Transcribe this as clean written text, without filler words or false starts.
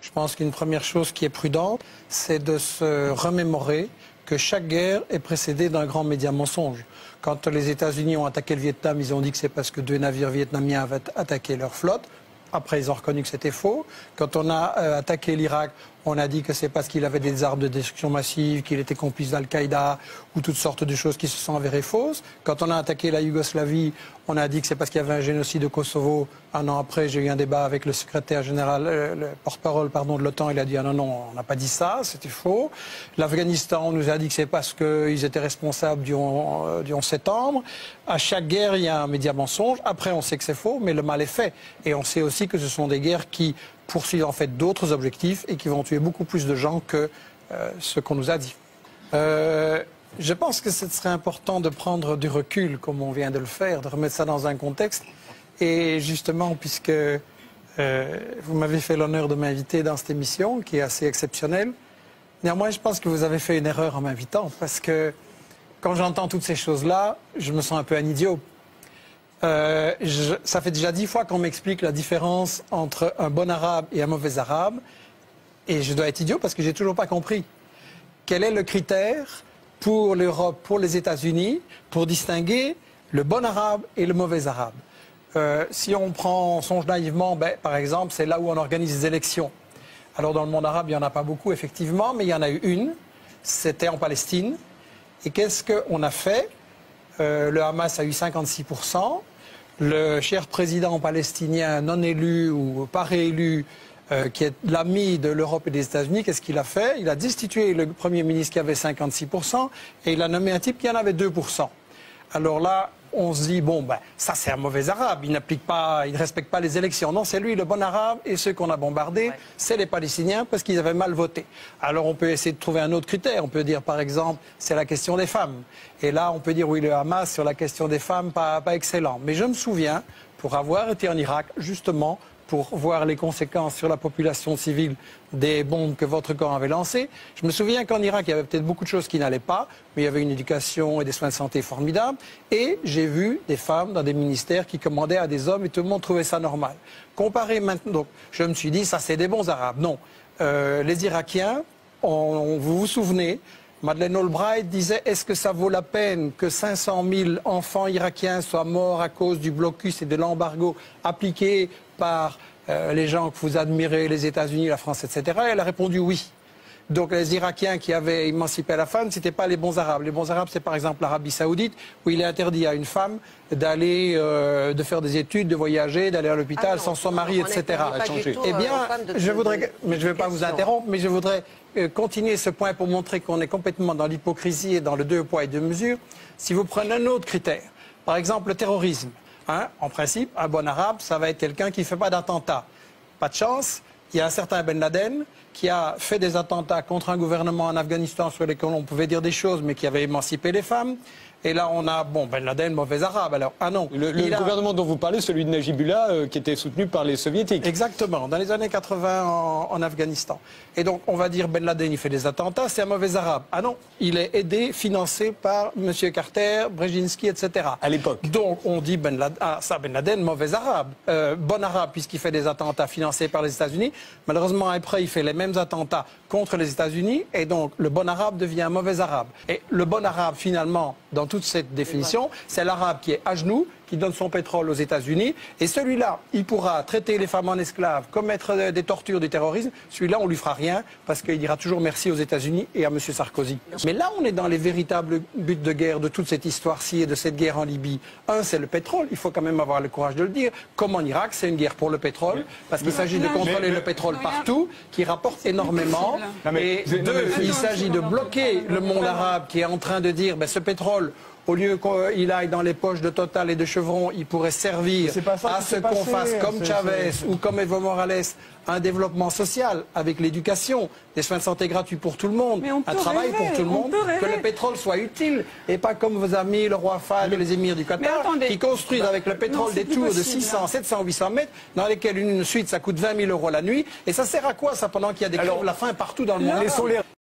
Je pense qu'une première chose qui est prudente, c'est de se remémorer que chaque guerre est précédée d'un grand média mensonge. Quand les États-Unis ont attaqué le Vietnam, ils ont dit que c'est parce que 2 navires vietnamiens avaient attaqué leur flotte. Après, ils ont reconnu que c'était faux. Quand on a attaqué l'Irak, on a dit que c'est parce qu'il avait des armes de destruction massive, qu'il était complice d'Al-Qaïda ou toutes sortes de choses qui se sont avérées fausses. Quand on a attaqué la Yougoslavie, on a dit que c'est parce qu'il y avait un génocide au Kosovo. Un an après, j'ai eu un débat avec le secrétaire général, le porte-parole de l'OTAN. Il a dit ah non, on n'a pas dit ça, c'était faux. L'Afghanistan, on nous a dit que c'est parce qu'ils étaient responsables du 11 septembre. À chaque guerre, il y a un média mensonge. Après, on sait que c'est faux, mais le mal est fait. Et on sait aussi que ce sont des guerres qui poursuivent en fait d'autres objectifs et qui vont tuer beaucoup plus de gens que ce qu'on nous a dit. Je pense que ce serait important de prendre du recul, comme on vient de le faire, de remettre ça dans un contexte. Et justement, puisque vous m'avez fait l'honneur de m'inviter dans cette émission, qui est assez exceptionnelle, néanmoins, je pense que vous avez fait une erreur en m'invitant, parce que quand j'entends toutes ces choses-là, je me sens un peu un idiot. Ça fait déjà 10 fois qu'on m'explique la différence entre un bon arabe et un mauvais arabe. Et je dois être idiot parce que j'ai toujours pas compris. Quel est le critère pour l'Europe, pour les États-Unis, pour distinguer le bon arabe et le mauvais arabe? Si on songe naïvement, par exemple, c'est là où on organise des élections. Alors dans le monde arabe, il n'y en a pas beaucoup, effectivement, mais il y en a eu une. C'était en Palestine. Et qu'est-ce qu'on a fait? Le Hamas a eu 56%. Le cher président palestinien non élu ou pas réélu, qui est l'ami de l'Europe et des États-Unis, qu'est-ce qu'il a fait? Il a destitué le Premier ministre qui avait 56% et il a nommé un type qui en avait 2%. Alors là, on se dit, bon, ça c'est un mauvais arabe, il ne respecte pas les élections. Non, c'est lui le bon arabe et ceux qu'on a bombardés, c'est les Palestiniens parce qu'ils avaient mal voté. Alors on peut essayer de trouver un autre critère. On peut dire par exemple, c'est la question des femmes. Et là, on peut dire, oui, le Hamas sur la question des femmes, pas excellent. Mais je me souviens, pour avoir été en Irak, justement, pour voir les conséquences sur la population civile des bombes que votre camp avait lancées. Je me souviens qu'en Irak, il y avait peut-être beaucoup de choses qui n'allaient pas, mais il y avait une éducation et des soins de santé formidables. Et j'ai vu des femmes dans des ministères qui commandaient à des hommes et tout le monde trouvait ça normal. Comparé maintenant, donc, je me suis dit, ça c'est des bons Arabes. Non. Les Irakiens, vous vous souvenez, Madeleine Albright disait, est-ce que ça vaut la peine que 500 000 enfants irakiens soient morts à cause du blocus et de l'embargo appliqué par les gens que vous admirez, les États-Unis, la France, etc. Elle a répondu oui. Donc les Irakiens qui avaient émancipé la femme, ce n'étaient pas les bons Arabes. Les bons Arabes, c'est par exemple l'Arabie Saoudite, où il est interdit à une femme d'aller, de faire des études, de voyager, d'aller à l'hôpital sans son mari, etc. Eh bien, je voudrais, mais je ne vais pas vous interrompre, mais je voudrais continuer ce point pour montrer qu'on est complètement dans l'hypocrisie et dans le 2 poids et 2 mesures. Si vous prenez un autre critère, par exemple le terrorisme, en principe, un bon arabe, ça va être quelqu'un qui ne fait pas d'attentat. Pas de chance, il y a un certain Ben Laden qui a fait des attentats contre un gouvernement en Afghanistan sur lesquels on pouvait dire des choses, mais qui avait émancipé les femmes. Et là, on a, Ben Laden, mauvais arabe. Alors, ah non. Le gouvernement dont vous parlez, celui de Najibullah, qui était soutenu par les soviétiques. Exactement, dans les années 80 en Afghanistan. Et donc, on va dire Ben Laden, il fait des attentats, c'est un mauvais arabe. Ah non, il est aidé, financé par M. Carter, Brzezinski, etc. À l'époque. Donc, on dit Ben Laden, mauvais arabe. Bon arabe, puisqu'il fait des attentats financés par les États-Unis. Malheureusement, après, il fait les mêmes attentats contre les États-Unis. Et donc, le bon arabe devient un mauvais arabe. Et le bon arabe, finalement, dans toute cette définition, c'est l'arabe qui est à genoux, qui donne son pétrole aux États-Unis. Et celui-là, il pourra traiter les femmes en esclaves, commettre des tortures, du terrorisme. Celui-là, on lui fera rien parce qu'il dira toujours merci aux États-Unis et à M. Sarkozy. Mais là, on est dans les véritables buts de guerre de toute cette histoire-ci et de cette guerre en Libye. Un, c'est le pétrole. Il faut quand même avoir le courage de le dire. Comme en Irak, c'est une guerre pour le pétrole parce qu'il s'agit de contrôler le pétrole partout, qui rapporte énormément. Et deux, il s'agit de bloquer le monde arabe qui est en train de dire ce pétrole, au lieu qu'il aille dans les poches de Total et de Chevron, il pourrait servir à ce qu'on fasse comme Chavez ou comme Evo Morales un développement social avec l'éducation, des soins de santé gratuits pour tout le monde, un travail pour tout le monde, que le pétrole soit utile et pas comme vos amis, le roi Fahd et les émirs du Qatar, qui construisent avec le pétrole des tours de 600, 700, 800 mètres, dans lesquelles une suite ça coûte 20 000 € la nuit. Et ça sert à quoi ça pendant qu'il y a des crèves la faim partout dans le monde?